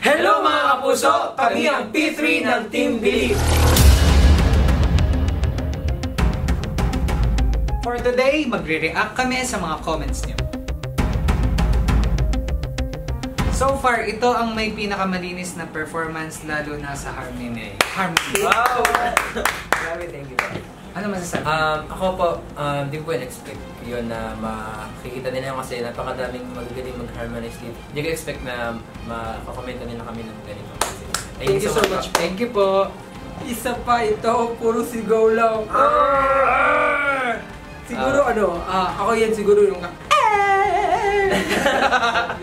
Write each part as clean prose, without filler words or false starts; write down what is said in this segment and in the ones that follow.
Hello mga kapuso! Kami ang P3 ng Team Believe! For today, magre-react kami sa mga comments niyo. So far, ito ang may pinakamalinis na performance lalo na sa Harmony. Wow! Grabe, thank you. Ano masasabi? Ako po, di ko in-expect yun na makikita nila kasi napakadaming magagaling mag-harmonize dito. Hindi ko expect na makakomenta nila kami ng ganito. Thank you so much. Thank you po. Isa pa ito, puro sigaw lang. Siguro ako yan siguro yung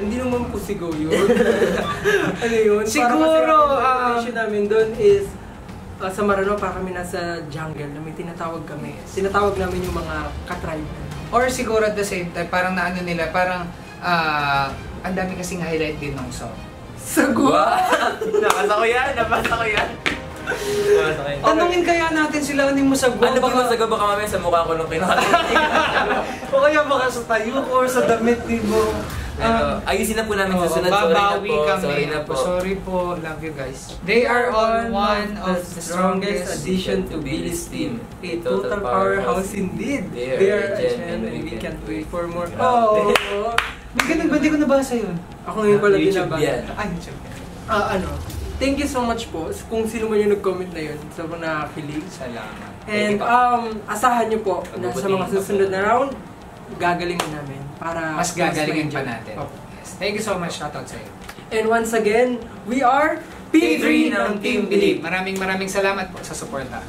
hindi naman po sigaw yun. Ano yun? Siguro, ang namin doon is sa Marano, para kami nasa jungle na may tinatawag kami. Tinatawag namin yung mga katribe. Or siguro at the same time, parang naano nila, parang ang dami kasing highlight din ng song. Sagwa! Nabasa ko yan! Tanungin kaya natin sila, ano mo sagwa? Ano ba kung sagwa baka mamaya sa mukha ko nung kinakalimutan? O kaya baka sa tayo or sa damit din mo. Ayusin na po namin susunod. Babawi kami. Sorry na po. Sorry po. Love you guys. They are all one of the strongest addition to Billy's team. A total powerhouse indeed. They are a gem and we can't wait for more. Oh! May ganun ba? Hindi ko nabasa yun. Ako ngayon pala YouTube binabasa. yan. YouTube. Thank you so much po kung sino man yung nag-comment na yun. Sobrang nakakilig. Salamat. And asahan nyo po na sa mga susunod na round, gagalingin namin. Para mas gagalingin pa natin. Oh. Yes. Thank you so much. Shoutout sa'yo. And once again, we are P3 ng Team Believe. Maraming salamat po sa suporta.